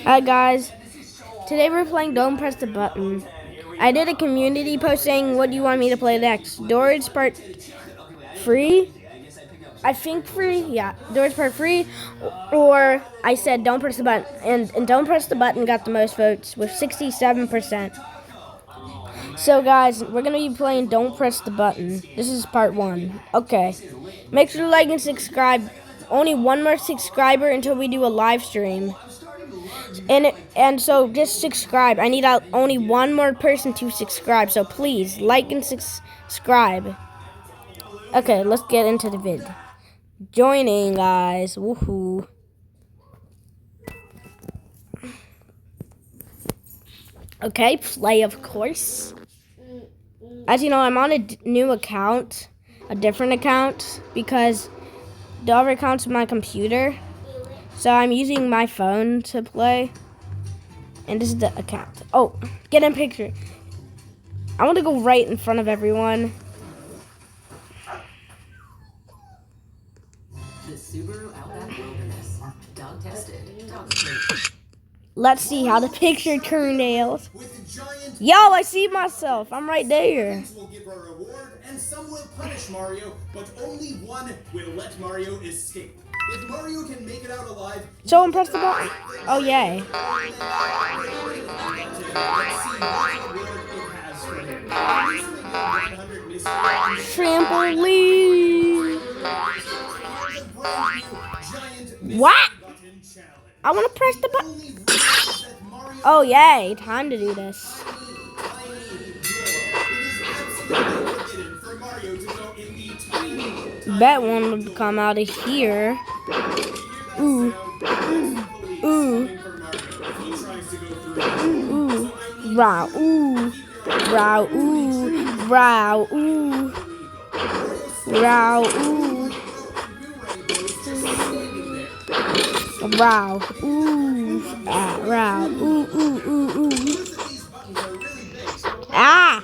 Hi guys, today we're playing Don't Press the Button. I did a community post saying what do you want me to play next? Doors Part Free? I think free, yeah. Doors Part Free, or I said Don't Press the Button. And Don't Press the Button got the most votes with 67%. So guys, we're going to be playing Don't Press the Button. This is part 1. Okay. Make sure to like and subscribe. Only one more subscriber until we do a live stream. And so just subscribe. I need only one more person to subscribe. So please like and subscribe. Okay, let's get into the vid. Joining, guys. Woohoo. Okay, play of course. As you know, I'm on a new account, a different account, because the other account's my computer. So I'm using my phone to play. And this is the account. Oh, get in picture. I want to go right in front of everyone. The Subaru Outback Wilderness. Dog tested. Dog safe. Let's see how the picture turned out. Yo, I see myself. I'm right there. Will give a reward, and some will punish Mario, but only one will let Mario escape. If Mario can make it out alive, Someone press the button. Oh, yay. Trampoline. What? I want to press the button. Oh, yay. Time to do this. Bet one would come out of here. Ooh. Ooh. Ooh. Wow. Ooh. Wow. Ooh. Wow. Ooh. Wow. Ooh. Wow. Ooh. Ah. Wow. Ooh. Ooh. Ooh. Ooh. Ah.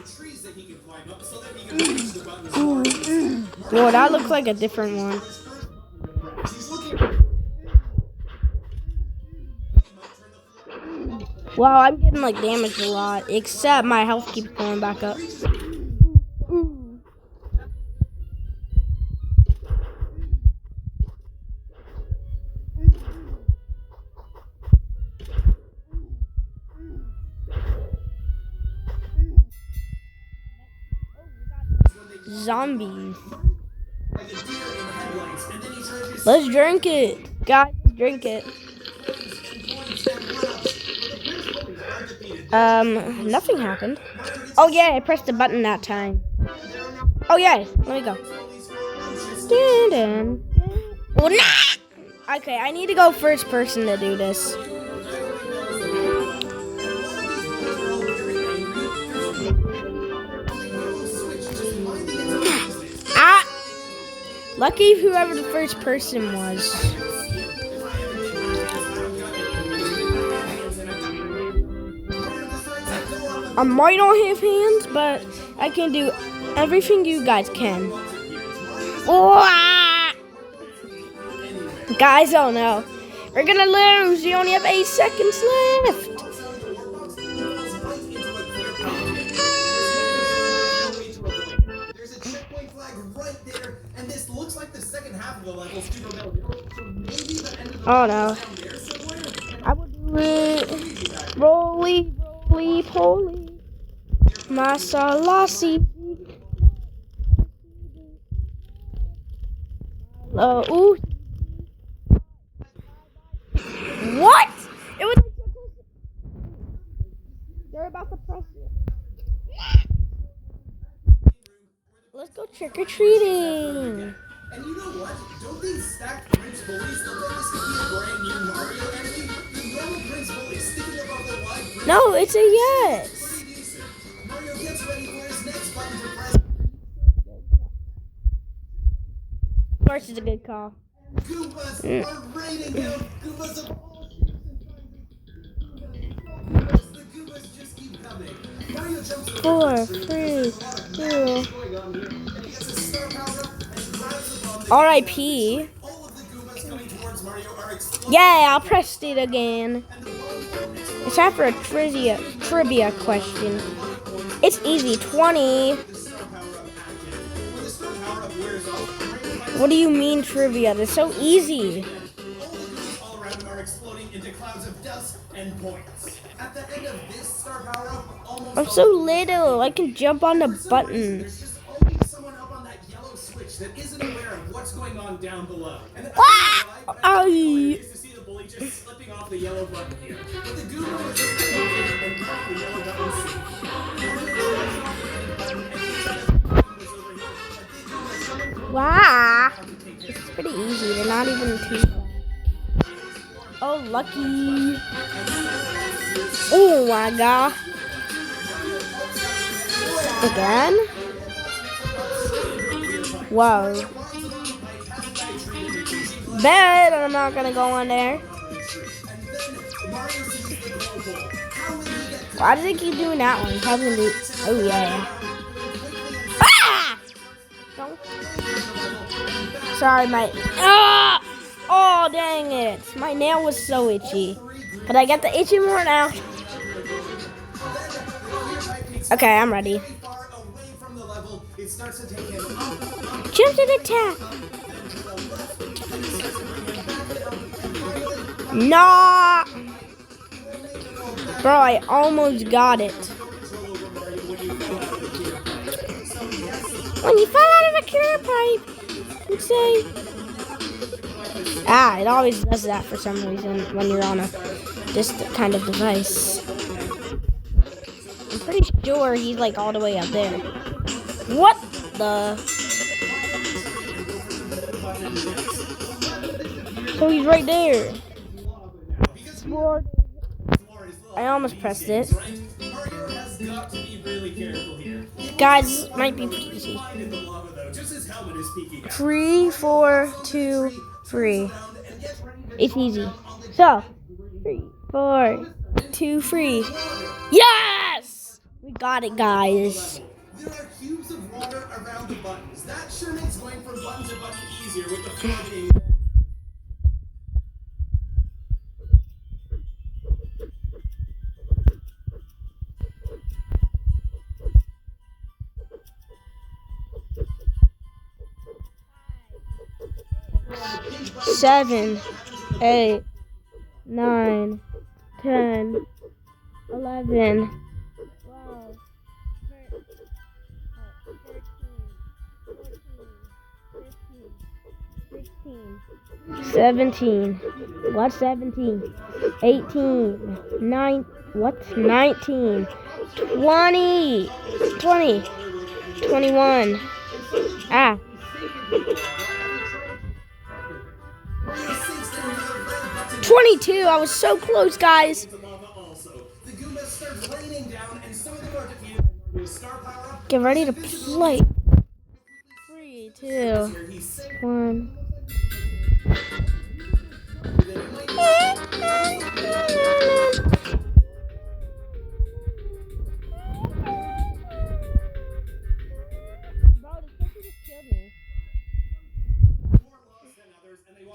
Ooh. Whoa, that looks like a different one. Wow, I'm getting like damaged a lot, except my health keeps going back up. Zombies. Let's drink it. Guys, let's drink it. Nothing happened. Oh yeah, I pressed the button that time. Oh yeah, let me go. Oh, nah! Okay, I need to go first person to do this. Ah! Lucky whoever the first person was. I might not have hands, but I can do everything you guys can. Oh, ah! Guys, oh no. We're gonna lose. You only have 8 seconds left. there's a checkpoint flag right there, and this looks like the second half of the level. Maybe the end of the Oh no. I will do it. Roly, roly, poly. Masalasi. Ooh. What? It was. They're about to press it. Let's go trick or treating. And you know what? Don't these stacked Prince Bullies look like this could be a brand new Mario enemy? The normal Prince Bully sticking above the line. No, it's a yes. Mario gets ready for his next button to press. Of course, it's a good call. Goombas are ready to go. Goombas are all. The Goombas just keep coming. Mario jumps 4, 3, 2. and he gets a star power and grabs the bomb. R.I.P. All of the Goombas coming towards Mario are Yeah, I pressed it again. It's time for a trivia question. It's easy. 20. What do you mean trivia? That's so easy. All around them are exploding into clouds of dust and points. At the end of this star power-up, almost I'm so little. I can jump on the button. there's just always someone up on that yellow switch that isn't aware of what's going on down below. And I Ay. used to see the bully just slipping off the yellow button here. But the Goomba was just and pressed the yellow button C. Wow. It's pretty easy. They're not even too bad. Oh, lucky. Oh my god. Again? Whoa. Bet I'm not gonna go on there. Why does it keep doing that one? Probably gonna do. Oh yeah. Ah! Don't. Sorry, my. Ah! Oh dang it! My nail was so itchy, but I get the itchy more now. Okay, I'm ready. Jump to the tap. Nah. Bro, I almost got it. When you fall out of a clear pipe, you say... Ah, it always does that for some reason when you're on this kind of device. I'm pretty sure he's like all the way up there. What the? So he's right there. I almost pressed it. Guys, might be pretty easy. 3, 4, 2, 3. It's easy. So, 3, 4, 2, 3. Yes! We got it, guys. There are cubes of water around the buttons. That sure makes going from button to button easier with the floor being... Seven, 8, 9, 10, 11, 12, 17. What's 17? 18. 9. What's 19? 20. 20. 21. Ah. 22. I was so close, guys. Get ready to play. 3, 2, 1.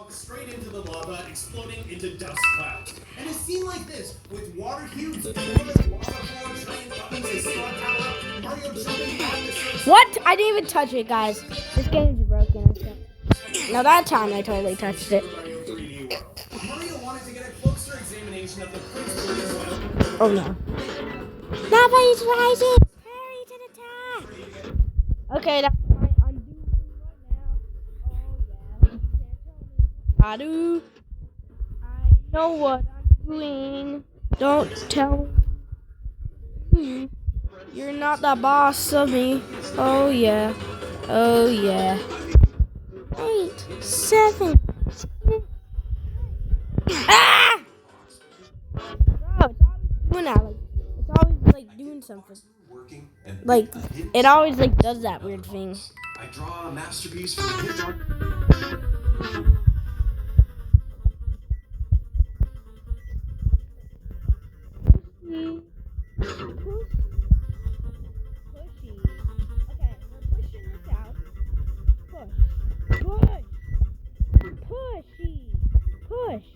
Straight into the lava, exploding into dust clouds. And a scene like this, with water cubes, lava floor, train buttons, and star power, Mario jumping on the surface. What? I didn't even touch it, guys. This game's broken. No, that time I totally touched it. Mario wanted to get a closer examination of the principle as well. Oh no. Nobody's rising! Hurry to the top! Okay, that's my undoing right now. Oh yeah. I do. I know what I'm doing. Don't tell me. You're not the boss of me. Oh yeah. Oh yeah. 8, 7. Ah! Bro, it's always doing that. Like, it's always like doing something. Like, it always like does that weird thing. I draw a masterpiece from the hit art. Pushy. Okay, we're pushing this out. Push. Push. Pushy. Push.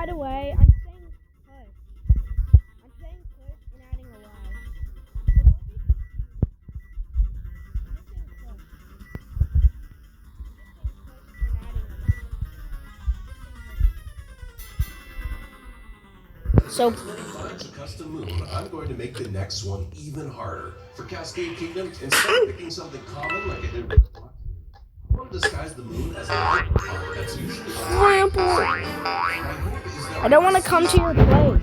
by the way, I'm saying push. I'm saying push and adding a Y. So don't be confused. I'm just saying push. So Finds a custom moon, I'm going to make the next one even harder. For Cascade Kingdom, instead of picking something common like I did with the I want to disguise the moon as a light color that's usually I don't want to come to your place.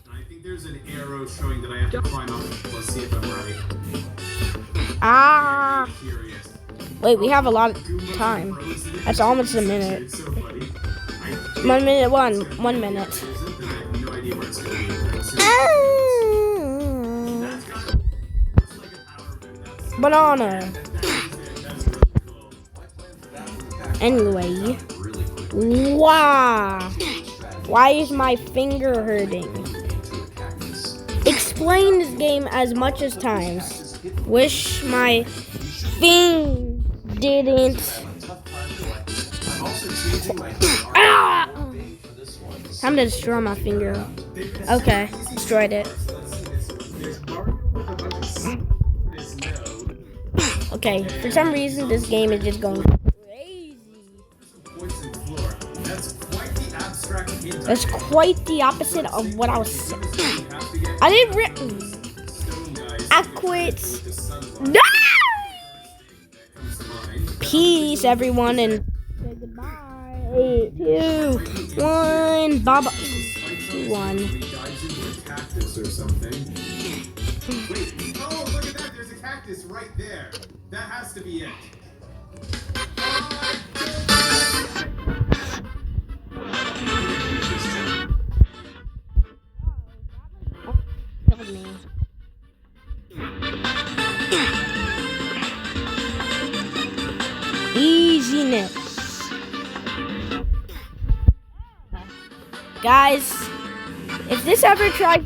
I think there's an arrow showing that I have to climb up. Let's see if I'm right. Ah! Curious. Wait, we have a lot of time. That's almost a minute. It's so funny. 1 minute, 1 minute. I have no idea where it's going to be. Banana. Anyway. Wow. Why is my finger hurting? Explain this game as much as times. Wish my thing didn't. Ah! Time to destroy my finger. Okay, destroyed it. Okay, for some reason this game is just going crazy. That's quite the opposite of what I was saying. I didn't I quit. No! Peace, everyone, and say goodbye. 8, 2, 1. Baba. 1. Or something. Wait, oh, look at that. There's a cactus right there. That has to be it. Killed me. Easiness. Guys, if this ever tries,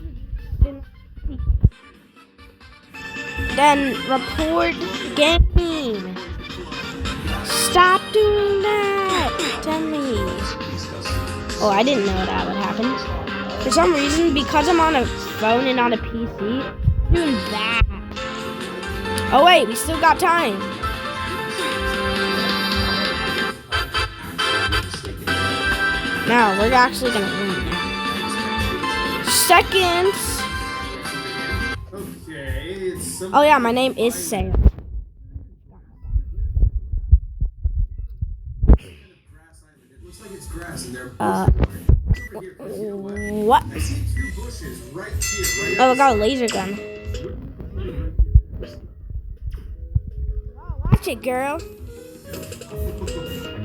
then report game. Stop doing that. Tell me. Oh, I didn't know that would happen. For some reason, because I'm on a phone and on a PC, I'm doing that. Oh wait, we still got time. Now, we're actually gonna win now. Seconds. Okay, it's some Oh yeah, my name is Sam. grass island. It looks like it's grass and they're What? I see 2 bushes right here, right Oh, I got a laser gun. Oh, watch it, girl.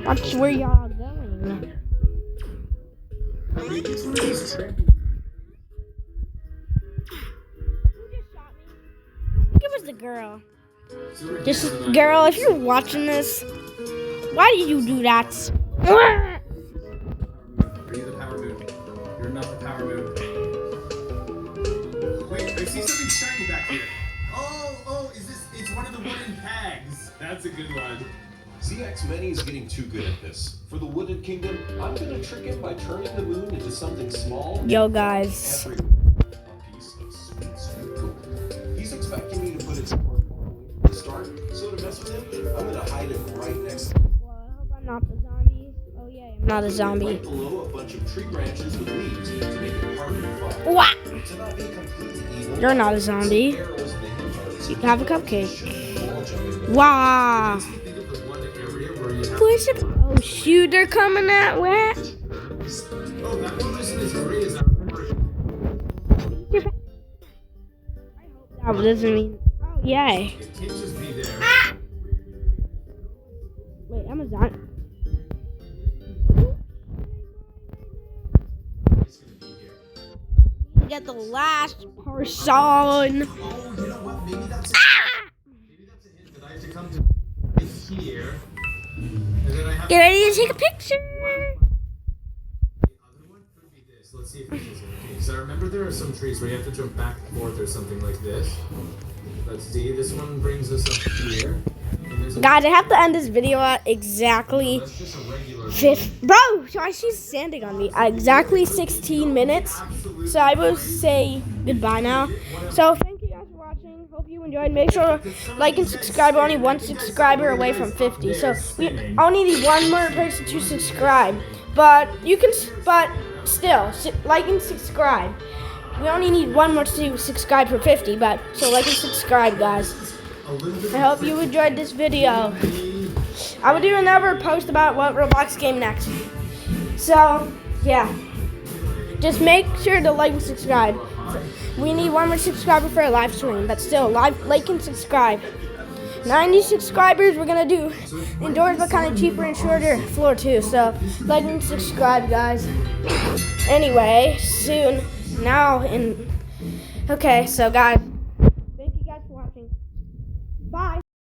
Watch where y'all going. It was the girl. Just girl, if you're watching this, why did you do that? Are you the power moon? You're not the power moon. Wait, I see something shiny back here. Oh, is this? It's one of the wooden pegs. That's a good one. ZX Many is getting too good at this. For the Wooded Kingdom, I'm gonna trick him by turning the moon into something small. Yo, guys. A piece of sweet gold. He's expecting me to put it somewhere far away from the start, so to mess with him, I'm gonna hide it right next to him. Well, I hope I'm not the zombie. Oh yeah, I'm not a zombie. Right below a bunch of tree branches with leaves to make it harder to find. What? To not be completely evil, You're not a zombie. arrows and the hinge You can have a cupcake. wall jumping. Wow. Think of the one area where you have. Where's it? Oh shoot, they're coming that way. Oh, that one person is great as I remember. I hope that doesn't mean. Oh yay. It can't just be there. Wait, I'm a zombie. It's gonna be here. Get the last person. Oh, you know what? Maybe that's a hint that I have to come to here. And then I have Get ready to take a picture. the other one could be this. Let's see if this is okay. So I remember there are some trees where you have to jump back and forth or something like this. Let's see. This one brings us up here. And there's a- Guys, I have to end this video at exactly That's just a regular. Bro, why she's standing on me? Exactly 16 minutes. So I will say goodbye now. So thank you guys for watching. Hope you enjoyed. Make sure to like and subscribe. We're only one subscriber away from 50. So we only need one more person to subscribe. But you can, but still, like and subscribe. We only need one more to subscribe for 50. But so like and subscribe, guys. I hope you enjoyed this video. I will do another post about what Roblox game next. So, yeah. Just make sure to like and subscribe. We need one more subscriber for a live stream, but still, like and subscribe. 90 subscribers, we're gonna do indoors, but kind of cheaper and shorter floor too. So, like and subscribe, guys. Anyway, soon. Okay, so guys.